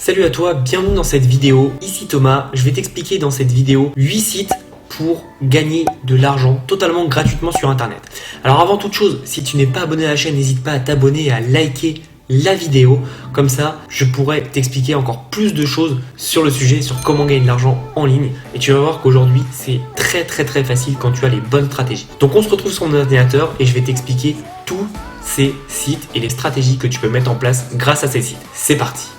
Salut à toi, bienvenue dans cette vidéo. Ici Thomas, je vais t'expliquer dans cette vidéo 8 sites pour gagner de l'argent totalement gratuitement sur internet. Alors avant toute chose, si tu n'es pas abonné à la chaîne, n'hésite pas à t'abonner et à liker la vidéo. Comme ça, je pourrais t'expliquer encore plus de choses sur le sujet, sur comment gagner de l'argent en ligne. Et tu vas voir qu'aujourd'hui, c'est très facile quand tu as les bonnes stratégies. Donc on se retrouve sur mon ordinateur et je vais t'expliquer tous ces sites et les stratégies que tu peux mettre en place grâce à ces sites. C'est parti!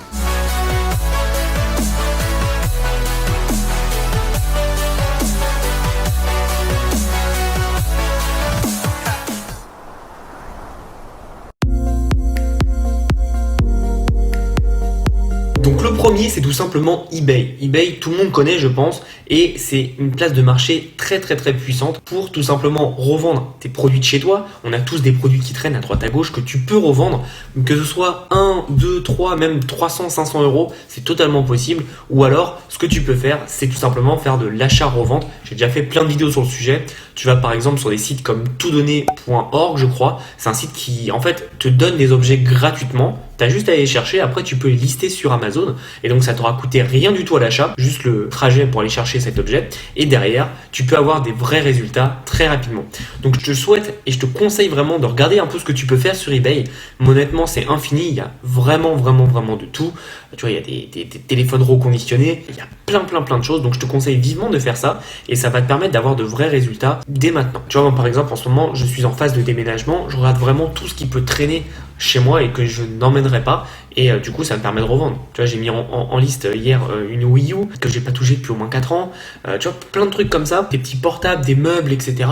Donc le premier, c'est tout simplement eBay. eBay, tout le monde connaît, je pense, et c'est une place de marché très puissante pour tout simplement revendre tes produits de chez toi. On a tous des produits qui traînent à droite à gauche que tu peux revendre, que ce soit 1, 2, 3, même 300, 500 euros, c'est totalement possible. Ou alors, ce que tu peux faire, c'est tout simplement faire de l'achat-revente. J'ai déjà fait plein de vidéos sur le sujet. Tu vas par exemple sur des sites comme toutdonner.org, je crois. C'est un site qui, en fait, te donne des objets gratuitement. Tu as juste à aller chercher, après tu peux les lister sur Amazon et donc ça t'aura coûté rien du tout à l'achat, juste le trajet pour aller chercher cet objet et derrière tu peux avoir des vrais résultats très rapidement. Donc je te souhaite et je te conseille vraiment de regarder un peu ce que tu peux faire sur eBay. Mais honnêtement c'est infini, il y a vraiment de tout. Tu vois, il y a des téléphones reconditionnés, il y a plein de choses, donc je te conseille vivement de faire ça et ça va te permettre d'avoir de vrais résultats dès maintenant. Tu vois, moi, par exemple en ce moment je suis en phase de déménagement, je regarde vraiment tout ce qui peut traîner chez moi et que je n'emmènerai pas et du coup ça me permet de revendre. Tu vois, j'ai mis en liste hier une Wii U que j'ai pas touché depuis au moins 4 ans, tu vois, plein de trucs comme ça, des petits portables, des meubles, etc.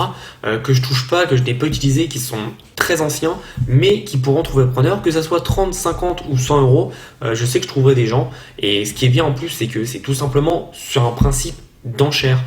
Que je touche pas, que je n'ai pas utilisé, qui sont très anciens mais qui pourront trouver preneur, que ça soit 30, 50 ou 100 euros, je sais que je trouverai des gens. Et ce qui est bien en plus, c'est que c'est tout simplement sur un principe d'enchère.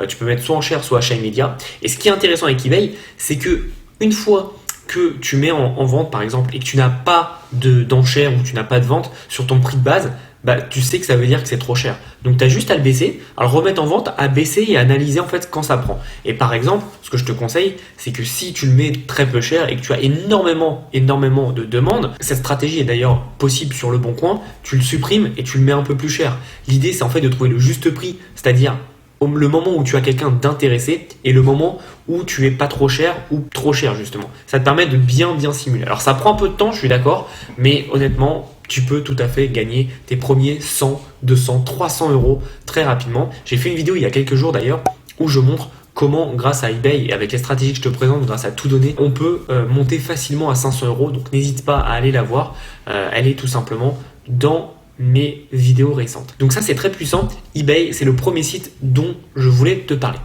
Tu peux mettre soit enchère soit achat immédiat. Et ce qui est intéressant avec eBay, c'est que une fois que tu mets en vente par exemple et que tu n'as pas d'enchère ou tu n'as pas de vente sur ton prix de base, bah, tu sais que ça veut dire que c'est trop cher. Donc tu as juste à le baisser, à le remettre en vente, à baisser et à analyser en fait quand ça prend. Et par exemple, ce que je te conseille, c'est que si tu le mets très peu cher et que tu as énormément de demandes, cette stratégie est d'ailleurs possible sur Le Bon Coin, tu le supprimes et tu le mets un peu plus cher. L'idée c'est en fait de trouver le juste prix, c'est-à-dire le moment où tu as quelqu'un d'intéressé et le moment où tu es pas trop cher ou trop cher justement. Ça te permet de bien simuler. Alors ça prend un peu de temps, je suis d'accord, mais honnêtement, tu peux tout à fait gagner tes premiers 100, 200, 300 euros très rapidement. J'ai fait une vidéo il y a quelques jours d'ailleurs où je montre comment, grâce à eBay et avec les stratégies que je te présente, grâce à tout donner, on peut monter facilement à 500 euros. Donc n'hésite pas à aller la voir. Elle est tout simplement dans mes vidéos récentes. Donc ça c'est très puissant. eBay, c'est le premier site dont je voulais te parler.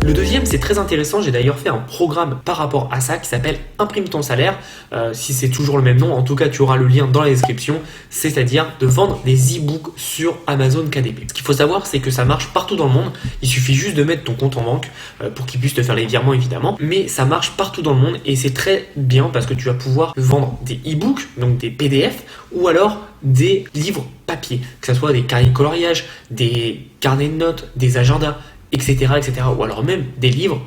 Le deuxième, c'est très intéressant, j'ai d'ailleurs fait un programme par rapport à ça qui s'appelle Imprime ton salaire. Si c'est toujours le même nom, en tout cas tu auras le lien dans la description, c'est-à-dire de vendre des e-books sur Amazon KDP. Ce qu'il faut savoir, c'est que ça marche partout dans le monde, il suffit juste de mettre ton compte en banque pour qu'il puisse te faire les virements évidemment, mais ça marche partout dans le monde et c'est très bien parce que tu vas pouvoir vendre des e-books, donc des PDF, ou alors des livres papier, que ce soit des carnets de coloriage, des carnets de notes, des agendas, etc. Ou alors même des livres,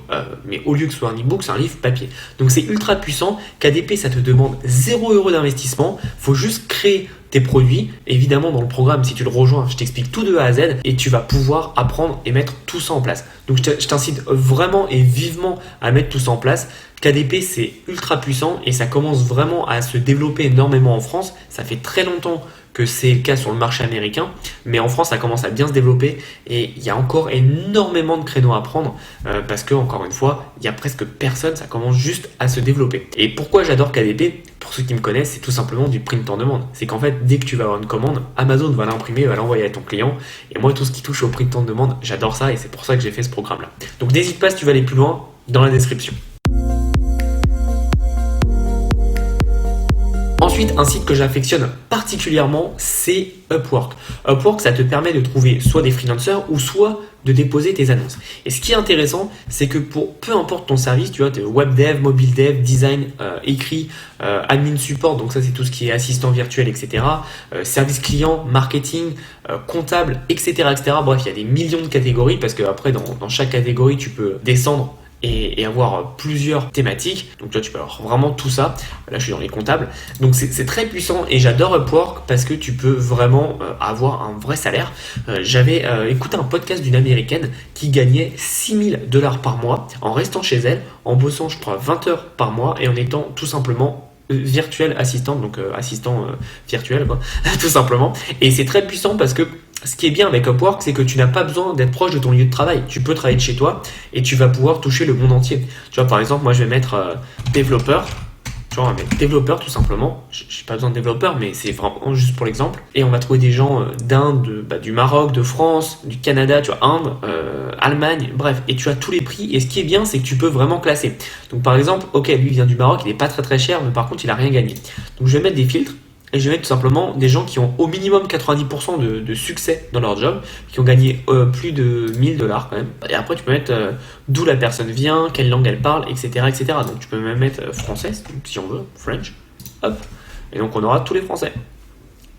mais au lieu que ce soit un e-book, c'est un livre papier. Donc c'est ultra puissant. KDP, ça te demande 0 € d'investissement. Faut juste créer tes produits. Évidemment, dans le programme, si tu le rejoins, je t'explique tout de A à Z et tu vas pouvoir apprendre et mettre tout ça en place. Donc je t'incite vraiment et vivement à mettre tout ça en place. KDP, c'est ultra puissant et ça commence vraiment à se développer énormément en France. Ça fait très longtemps que c'est le cas sur le marché américain, mais en France ça commence à bien se développer et il y a encore énormément de créneaux à prendre parce que encore une fois il y a presque personne, ça commence juste à se développer. Et pourquoi j'adore KDP? Pour ceux qui me connaissent, c'est tout simplement du print on demande. C'est qu'en fait dès que tu vas avoir une commande, Amazon va l'imprimer, va l'envoyer à ton client et moi tout ce qui touche au print on demande, j'adore ça et c'est pour ça que j'ai fait ce programme là. Donc n'hésite pas si tu veux aller plus loin dans la description. Ensuite, un site que j'affectionne particulièrement, c'est Upwork. Upwork, ça te permet de trouver soit des freelancers ou soit de déposer tes annonces. Et ce qui est intéressant, c'est que pour peu importe ton service, tu vois, web dev, mobile dev, design, écrit, admin support, donc ça c'est tout ce qui est assistant virtuel, etc. Service client, marketing, comptable, etc. Bref, il y a des millions de catégories parce que après dans chaque catégorie, tu peux descendre et avoir plusieurs thématiques. Donc tu vois, tu peux avoir vraiment tout ça. Là, je suis dans les comptables. Donc c'est très puissant et j'adore Upwork parce que tu peux vraiment avoir un vrai salaire. J'avais écouté un podcast d'une américaine qui gagnait $6 000 par mois en restant chez elle, en bossant, je crois, 20 heures par mois et en étant tout simplement virtuel assistant, donc assistant virtuel, quoi, tout simplement. Et c'est très puissant parce que ce qui est bien avec Upwork, c'est que tu n'as pas besoin d'être proche de ton lieu de travail. Tu peux travailler de chez toi et tu vas pouvoir toucher le monde entier. Tu vois, par exemple, moi je vais mettre développeur. Tu vois, on va mettre développeur tout simplement. J'ai pas besoin de développeur, mais c'est vraiment juste pour l'exemple. Et on va trouver des gens d'Inde, du Maroc, de France, du Canada, tu vois, Inde, Allemagne, bref. Et tu as tous les prix. Et ce qui est bien, c'est que tu peux vraiment classer. Donc par exemple, ok, lui il vient du Maroc, il est pas très très cher, mais par contre il a rien gagné. Donc je vais mettre des filtres. Et je vais mettre tout simplement des gens qui ont au minimum 90% de succès dans leur job, qui ont gagné plus de $1 000 quand même. Et après, tu peux mettre d'où la personne vient, quelle langue elle parle, etc., etc. Donc, tu peux même mettre français, si on veut, French. Hop. Et donc, on aura tous les Français.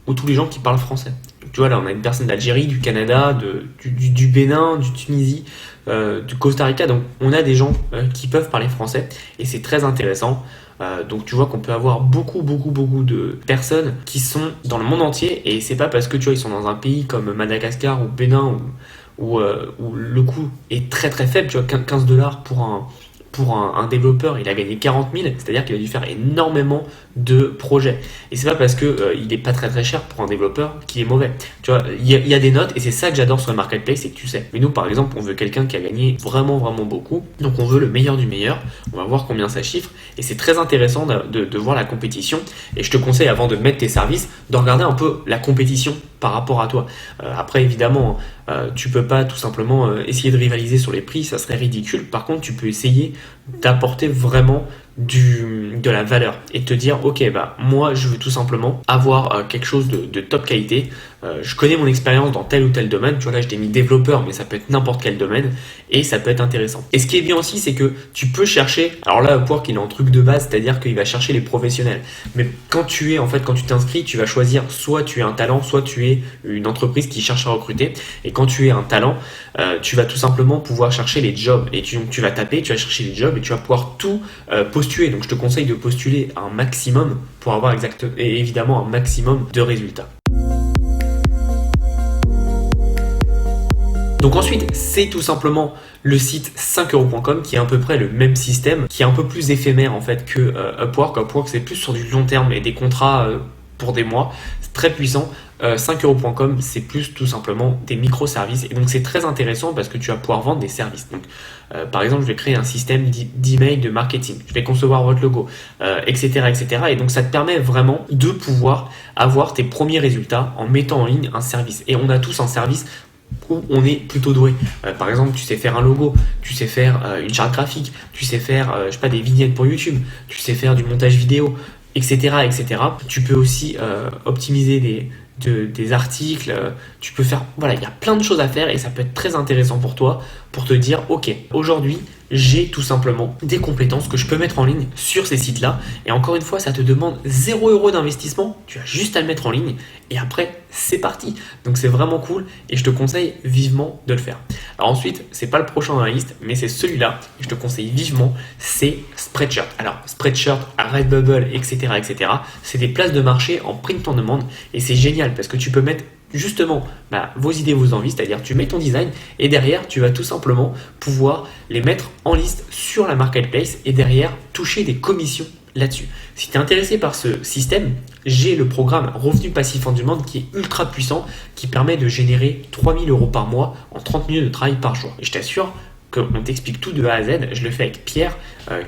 Ou tous les gens qui parlent français. Donc, tu vois, là, on a une personne d'Algérie, du Canada, du Bénin, du Tunisie, du Costa Rica. Donc, on a des gens qui peuvent parler français. Et c'est très intéressant. Donc tu vois qu'on peut avoir beaucoup de personnes qui sont dans le monde entier et c'est pas parce que tu vois ils sont dans un pays comme Madagascar ou Bénin où le coût est très très faible, tu vois, $15 pour un développeur, il a gagné 40 000, c'est-à-dire qu'il a dû faire énormément de projets. Et c'est pas parce que il est pas très très cher pour un développeur qu'il est mauvais. Tu vois, il y a des notes et c'est ça que j'adore sur le marketplace, c'est que tu sais. Mais nous, par exemple, on veut quelqu'un qui a gagné vraiment beaucoup. Donc on veut le meilleur du meilleur. On va voir combien ça chiffre. Et c'est très intéressant de voir la compétition. Et je te conseille, avant de mettre tes services, de regarder un peu la compétition par rapport à toi. Après, évidemment, tu peux pas tout simplement essayer de rivaliser sur les prix, ça serait ridicule. Par contre, tu peux essayer d'apporter vraiment de la valeur et te dire ok, bah moi je veux tout simplement avoir quelque chose de top qualité. Je connais mon expérience dans tel ou tel domaine, tu vois, là je t'ai mis développeur, mais ça peut être n'importe quel domaine et ça peut être intéressant. Et ce qui est bien aussi, c'est que tu peux chercher, alors là Upwork il est en truc de base, c'est-à-dire qu'il va chercher les professionnels, mais quand tu t'inscris, tu vas choisir soit tu es un talent, soit tu es une entreprise qui cherche à recruter. Et quand tu es un talent, tu vas tout simplement pouvoir chercher les jobs et tu vas taper, tu vas chercher les jobs et tu vas pouvoir tout postuler. Donc je te conseille de postuler un maximum pour avoir évidemment un maximum de résultats. Donc ensuite, c'est tout simplement le site 5euros.com qui est à peu près le même système, qui est un peu plus éphémère en fait que Upwork. Upwork, c'est plus sur du long terme et des contrats pour des mois. C'est très puissant. 5euros.com, c'est plus tout simplement des microservices. Et donc c'est très intéressant parce que tu vas pouvoir vendre des services. Donc par exemple, je vais créer un système d'email de marketing. Je vais concevoir votre logo, etc., etc. Et donc ça te permet vraiment de pouvoir avoir tes premiers résultats en mettant en ligne un service. Et on a tous un service où on est plutôt doué. Par exemple, tu sais faire un logo, tu sais faire une charte graphique, tu sais faire je sais pas, des vignettes pour YouTube, tu sais faire du montage vidéo, etc., etc. Tu peux aussi optimiser des articles, tu peux faire, voilà, il y a plein de choses à faire et ça peut être très intéressant pour toi pour te dire ok, aujourd'hui j'ai tout simplement des compétences que je peux mettre en ligne sur ces sites-là. Et encore une fois, ça te demande 0 € d'investissement. Tu as juste à le mettre en ligne et après, c'est parti. Donc, c'est vraiment cool et je te conseille vivement de le faire. Alors ensuite, c'est pas le prochain dans la liste, mais c'est celui-là que je te conseille vivement, c'est Spreadshirt. Alors, Spreadshirt, Redbubble, etc., etc., c'est des places de marché en print on demand et c'est génial parce que tu peux mettre justement vos idées, vos envies, c'est-à-dire tu mets ton design et derrière tu vas tout simplement pouvoir les mettre en liste sur la marketplace et derrière toucher des commissions là-dessus. Si tu es intéressé par ce système, j'ai le programme Revenu Passif on Demand qui est ultra puissant, qui permet de générer 3 000 € par mois en 30 minutes de travail par jour. Et je t'assure qu'on t'explique tout de A à Z. Je le fais avec Pierre,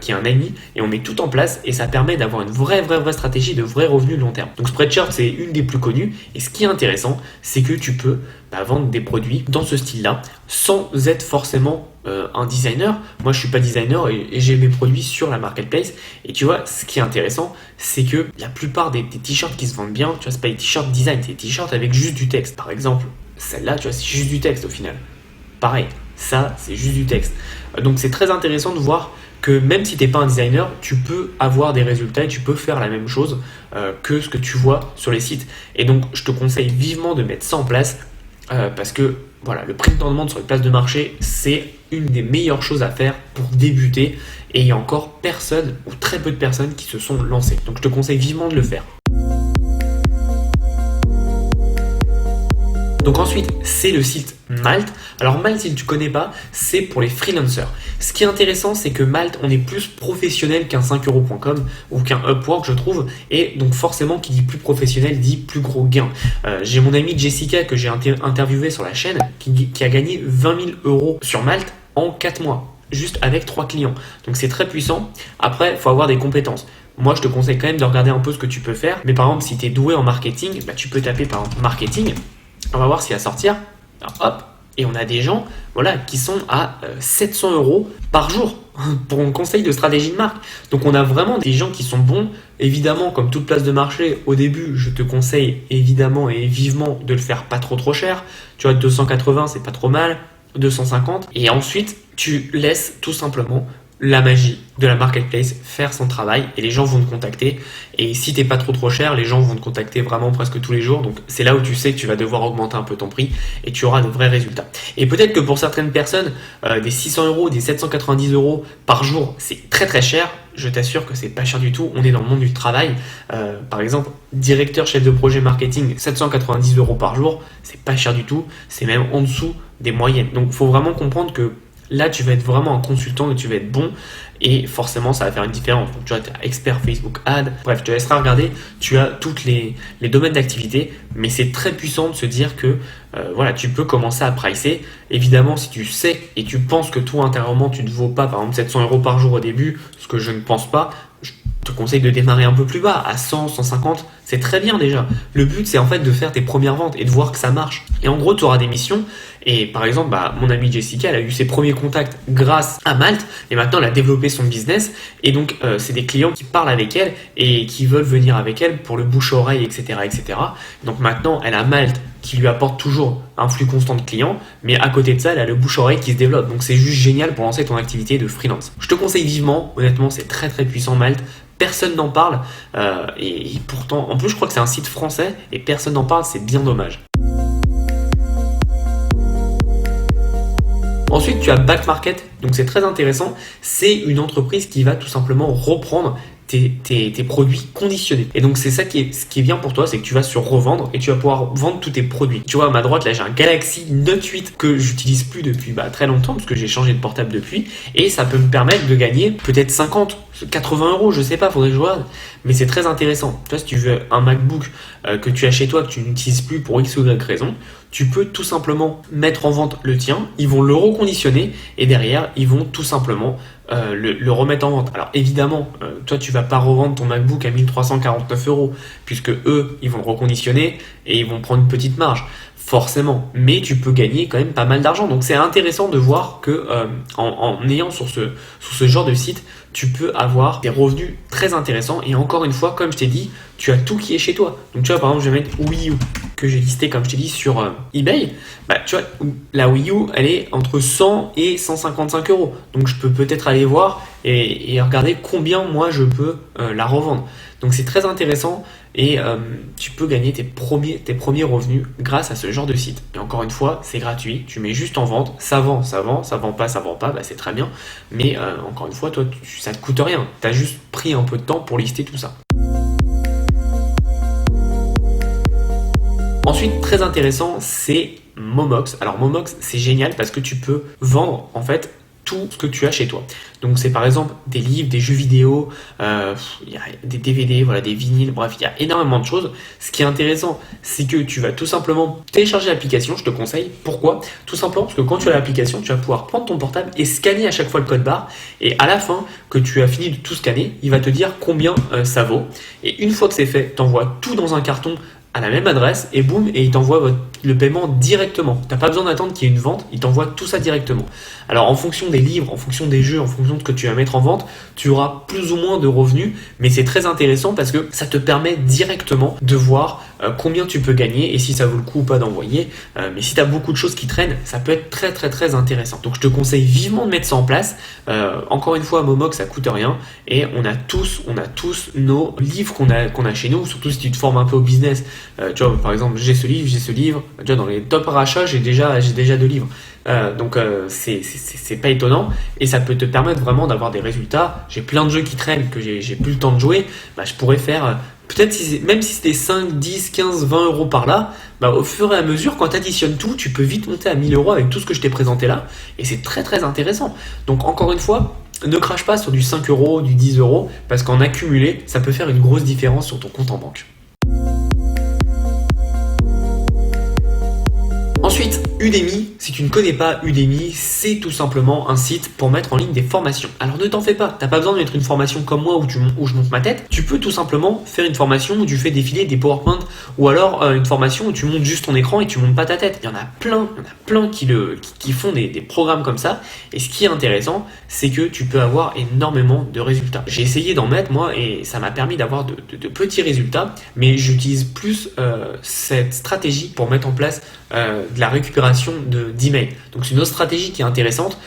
qui est un ami, et on met tout en place et ça permet d'avoir une vraie stratégie de vrais revenus long terme. Donc Spreadshirt, c'est une des plus connues et ce qui est intéressant, c'est que tu peux vendre des produits dans ce style-là sans être forcément un designer. Moi, je suis pas designer et j'ai mes produits sur la marketplace. Et tu vois, ce qui est intéressant, c'est que la plupart des t-shirts qui se vendent bien, tu vois, c'est pas des t-shirts design, c'est des t-shirts avec juste du texte. Par exemple, celle-là, tu vois, c'est juste du texte au final. Pareil, ça, c'est juste du texte. Donc, c'est très intéressant de voir que même si tu n'es pas un designer, tu peux avoir des résultats et tu peux faire la même chose que ce que tu vois sur les sites. Et donc, je te conseille vivement de mettre ça en place parce que voilà, le print on demand sur les places de marché, c'est une des meilleures choses à faire pour débuter. Et il y a encore personne ou très peu de personnes qui se sont lancées. Donc je te conseille vivement de le faire. Donc ensuite, c'est le site Malt. Alors Malt, si tu ne connais pas, c'est pour les freelancers. Ce qui est intéressant, c'est que Malt, on est plus professionnel qu'un 5euros.com ou qu'un Upwork, je trouve. Et donc forcément, qui dit plus professionnel, dit plus gros gain. J'ai mon amie Jessica que j'ai interviewée sur la chaîne qui a gagné 20 000 euros sur Malt en 4 mois. Juste avec 3 clients. Donc c'est très puissant. Après, il faut avoir des compétences. Moi, je te conseille quand même de regarder un peu ce que tu peux faire. Mais par exemple, si tu es doué en marketing, tu peux taper par exemple marketing. On va voir s'il va sortir. Alors, hop, et on a des gens voilà, qui sont à 700 euros par jour pour un conseil de stratégie de marque. Donc on a vraiment des gens qui sont bons. Évidemment, comme toute place de marché, au début, je te conseille évidemment et vivement de le faire pas trop cher. Tu vois, 280, c'est pas trop mal. 250. Et ensuite, tu laisses tout simplement la magie de la marketplace faire son travail et les gens vont te contacter. Et si t'es pas trop cher, les gens vont te contacter vraiment presque tous les jours. Donc c'est là où tu sais que tu vas devoir augmenter un peu ton prix et tu auras de vrais résultats. Et peut-être que pour certaines personnes, des 600 euros, des 790 euros par jour, c'est très cher. Je t'assure que c'est pas cher du tout. On est dans le monde du travail. Par exemple, directeur chef de projet marketing, 790 euros par jour, c'est pas cher du tout. C'est même en dessous des moyennes. Donc il faut vraiment comprendre que là, tu vas être vraiment un consultant et tu vas être bon et forcément, ça va faire une différence. Donc, tu vois, tu as expert Facebook Ads. Bref, je te laisserai regarder. Tu as tous les domaines d'activité, mais c'est très puissant de se dire que voilà, tu peux commencer à pricer. Évidemment, si tu sais et tu penses que toi, intérieurement, tu ne vaux pas, par exemple, 700 euros par jour au début, ce que je ne pense pas, je te conseille de démarrer un peu plus bas, à 100, 150, c'est très bien déjà. Le but, c'est en fait de faire tes premières ventes et de voir que ça marche. Et en gros, tu auras des missions. Et par exemple, mon amie Jessica, elle a eu ses premiers contacts grâce à Malt et maintenant elle a développé son business. Et donc, c'est des clients qui parlent avec elle et qui veulent venir avec elle pour le bouche-oreille, etc., etc. Donc maintenant, elle a Malt qui lui apporte toujours un flux constant de clients, mais à côté de ça, elle a le bouche-oreille qui se développe. Donc c'est juste génial pour lancer ton activité de freelance. Je te conseille vivement, honnêtement, c'est très très puissant Malt. Personne n'en parle et pourtant, en plus je crois que c'est un site français et personne n'en parle, c'est bien dommage. Ensuite, tu as Back Market, donc c'est très intéressant. C'est une entreprise qui va tout simplement reprendre tes produits conditionnés. Et donc c'est ça ce qui est bien pour toi, c'est que tu vas sur revendre et tu vas pouvoir vendre tous tes produits. Tu vois, à ma droite là, j'ai un Galaxy Note 8 que j'utilise plus depuis très longtemps parce que j'ai changé de portable depuis et ça peut me permettre de gagner peut-être 50, 80 euros, je sais pas, faudrait que je regarde. Mais c'est très intéressant. Tu vois, si tu veux un MacBook que tu as chez toi, que tu n'utilises plus pour X ou Y raison, tu peux tout simplement mettre en vente le tien, ils vont le reconditionner et derrière, ils vont tout simplement le remettre en vente. Alors évidemment, toi tu vas pas revendre ton MacBook à 1349 euros puisque eux, ils vont le reconditionner et ils vont prendre une petite marge. Forcément, mais tu peux gagner quand même pas mal d'argent. Donc c'est intéressant de voir que en ayant sur ce genre de site, tu peux avoir des revenus très intéressants. Et encore une fois, comme je t'ai dit, tu as tout qui est chez toi. Donc tu vois, par exemple, je vais mettre Wii U que j'ai listé, comme je t'ai dit, sur eBay. Tu vois, la Wii U, elle est entre 100 et 155 euros. Donc je peux peut-être aller voir et regarder combien moi je peux la revendre. Donc c'est très intéressant et tu peux gagner tes premiers revenus grâce à ce genre de site. Et encore une fois, c'est gratuit, tu mets juste en vente, ça vend pas, c'est très bien. Mais encore une fois, toi, ça te coûte rien. Tu as juste pris un peu de temps pour lister tout ça. Ensuite, très intéressant, c'est Momox. Alors Momox, c'est génial parce que tu peux vendre en fait tout ce que tu as chez toi. Donc c'est par exemple des livres, des jeux vidéo, il y a des DVD, voilà, des vinyles, bref, il y a énormément de choses. Ce qui est intéressant, c'est que tu vas tout simplement télécharger l'application, je te conseille. Pourquoi ? Tout simplement parce que quand tu as l'application, tu vas pouvoir prendre ton portable et scanner à chaque fois le code barre. Et à la fin que tu as fini de tout scanner, il va te dire combien ça vaut. Et une fois que c'est fait, tu envoies tout dans un carton à la même adresse et boum, et il t'envoie le paiement directement. Tu n'as pas besoin d'attendre qu'il y ait une vente, il t'envoie tout ça directement. Alors en fonction des livres, en fonction des jeux, en fonction de ce que tu vas mettre en vente, tu auras plus ou moins de revenus, mais c'est très intéressant parce que ça te permet directement de voir combien tu peux gagner et si ça vaut le coup ou pas d'envoyer. Mais si tu as beaucoup de choses qui traînent, ça peut être très très très intéressant. Donc je te conseille vivement de mettre ça en place. Encore une fois, à Momox, ça coûte rien et on a tous nos livres qu'on a chez nous, surtout si tu te formes un peu au business. Tu vois, par exemple, j'ai ce livre. Tu vois, dans les top rachats, j'ai déjà 2 livres. Donc c'est pas étonnant et ça peut te permettre vraiment d'avoir des résultats. J'ai plein de jeux qui traînent que j'ai plus le temps de jouer. Je pourrais faire peut-être même si c'était 5, 10, 15, 20 euros par là, au fur et à mesure, quand tu additionnes tout, tu peux vite monter à 1000 euros avec tout ce que je t'ai présenté là et c'est très très intéressant. Donc encore une fois, ne crache pas sur du 5 euros, du 10 euros parce qu'en accumulé, ça peut faire une grosse différence sur ton compte en banque. Ensuite, Udemy, si tu ne connais pas Udemy, c'est tout simplement un site pour mettre en ligne des formations. Alors ne t'en fais pas, t'as pas besoin de mettre une formation comme moi où je monte ma tête. Tu peux tout simplement faire une formation où tu fais défiler des PowerPoint ou alors une formation où tu montes juste ton écran et tu montes pas ta tête. Il y en a plein qui font des programmes comme ça. Et ce qui est intéressant, c'est que tu peux avoir énormément de résultats. J'ai essayé d'en mettre moi et ça m'a permis d'avoir de petits résultats, mais j'utilise plus cette stratégie pour mettre en place de la récupération d'emails. Donc c'est une autre stratégie qui est intéressante,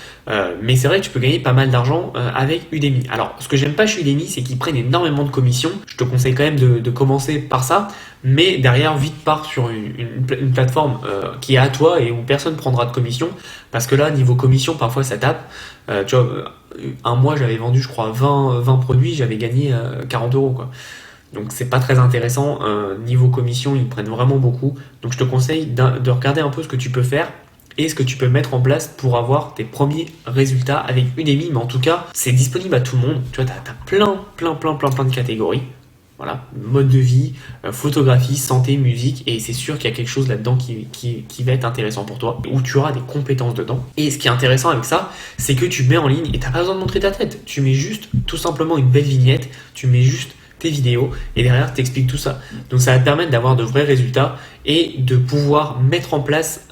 mais c'est vrai que tu peux gagner pas mal d'argent avec Udemy. Alors ce que j'aime pas chez Udemy, c'est qu'ils prennent énormément de commissions. Je te conseille quand même de commencer par ça, mais derrière vite part sur une plateforme qui est à toi et où personne prendra de commission, parce que là niveau commission parfois ça tape. Tu vois, un mois j'avais vendu je crois 20 produits, j'avais gagné 40 euros quoi. Donc c'est pas très intéressant, niveau commission ils prennent vraiment beaucoup, donc je te conseille de regarder un peu ce que tu peux faire et ce que tu peux mettre en place pour avoir tes premiers résultats avec Udemy, mais en tout cas c'est disponible à tout le monde, tu vois t'as plein de catégories, voilà, mode de vie, photographie, santé, musique, et c'est sûr qu'il y a quelque chose là-dedans qui va être intéressant pour toi, où tu auras des compétences dedans. Et ce qui est intéressant avec ça, c'est que tu mets en ligne et t'as pas besoin de montrer ta tête, tu mets juste tout simplement une belle vignette, tu mets juste tes vidéos et derrière t'expliques tout ça. Donc ça va te permettre d'avoir de vrais résultats et de pouvoir mettre en place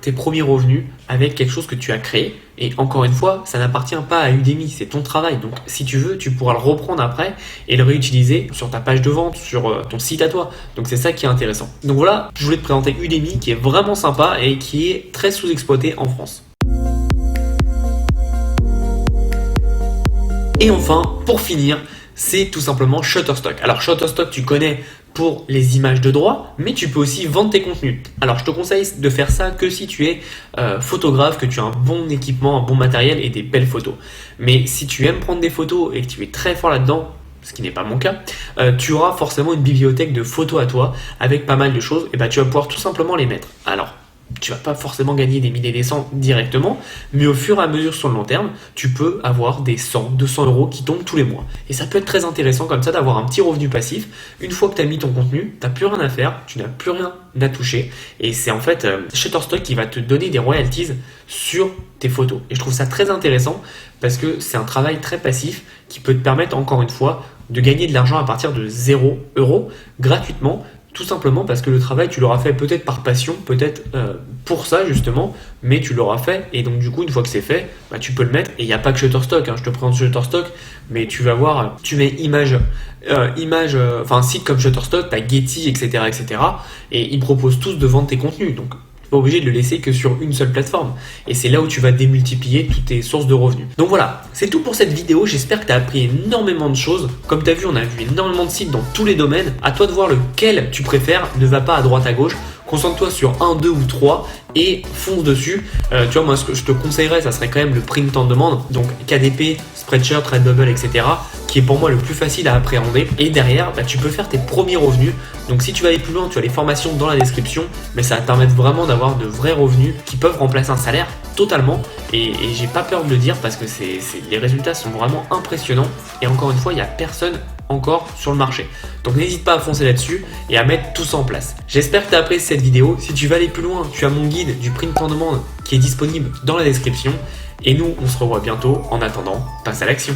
tes premiers revenus avec quelque chose que tu as créé. Et encore une fois, ça n'appartient pas à Udemy, c'est ton travail. Donc si tu veux, tu pourras le reprendre après et le réutiliser sur ta page de vente, sur ton site à toi. Donc c'est ça qui est intéressant. Donc voilà, je voulais te présenter Udemy qui est vraiment sympa et qui est très sous-exploité en France. Et enfin, pour finir, c'est tout simplement Shutterstock. Alors Shutterstock, tu connais pour les images de droit, mais tu peux aussi vendre tes contenus. Alors je te conseille de faire ça que si tu es photographe, que tu as un bon équipement, un bon matériel et des belles photos. Mais si tu aimes prendre des photos et que tu es très fort là-dedans, ce qui n'est pas mon cas, tu auras forcément une bibliothèque de photos à toi avec pas mal de choses et tu vas pouvoir tout simplement les mettre. Alors tu vas pas forcément gagner des milliers et des cents directement, mais au fur et à mesure sur le long terme, tu peux avoir des 100, 200 euros qui tombent tous les mois. Et ça peut être très intéressant comme ça d'avoir un petit revenu passif. Une fois que tu as mis ton contenu, tu n'as plus rien à faire, tu n'as plus rien à toucher. Et c'est en fait Shutterstock qui va te donner des royalties sur tes photos. Et je trouve ça très intéressant parce que c'est un travail très passif qui peut te permettre encore une fois de gagner de l'argent à partir de 0 euros gratuitement. Tout simplement parce que le travail, tu l'auras fait peut-être par passion, peut-être pour ça justement, mais tu l'auras fait et donc du coup, une fois que c'est fait, tu peux le mettre. Et il n'y a pas que Shutterstock, je te présente Shutterstock, mais tu vas voir, tu mets un site comme Shutterstock, tu as Getty, etc., et ils proposent tous de vendre tes contenus. Donc, pas obligé de le laisser que sur une seule plateforme. Et c'est là où tu vas démultiplier toutes tes sources de revenus. Donc voilà, c'est tout pour cette vidéo. J'espère que tu as appris énormément de choses. Comme tu as vu, on a vu énormément de sites dans tous les domaines. À toi de voir lequel tu préfères. Ne va pas à droite à gauche. Concentre-toi sur 1, 2 ou 3 et fonce dessus. Tu vois, moi, ce que je te conseillerais, ça serait quand même le print on demand. Donc KDP, Spreadshirt, Redbubble, etc. qui est pour moi le plus facile à appréhender. Et derrière, tu peux faire tes premiers revenus. Donc si tu veux aller plus loin, tu as les formations dans la description. Mais ça va te permettre vraiment d'avoir de vrais revenus qui peuvent remplacer un salaire totalement. Et j'ai pas peur de le dire parce que les résultats sont vraiment impressionnants. Et encore une fois, il n'y a personne encore sur le marché. Donc n'hésite pas à foncer là-dessus et à mettre tout ça en place. J'espère que tu as apprécié cette vidéo. Si tu veux aller plus loin, tu as mon guide du print on demand qui est disponible dans la description. Et nous, on se revoit bientôt. En attendant, passe à l'action.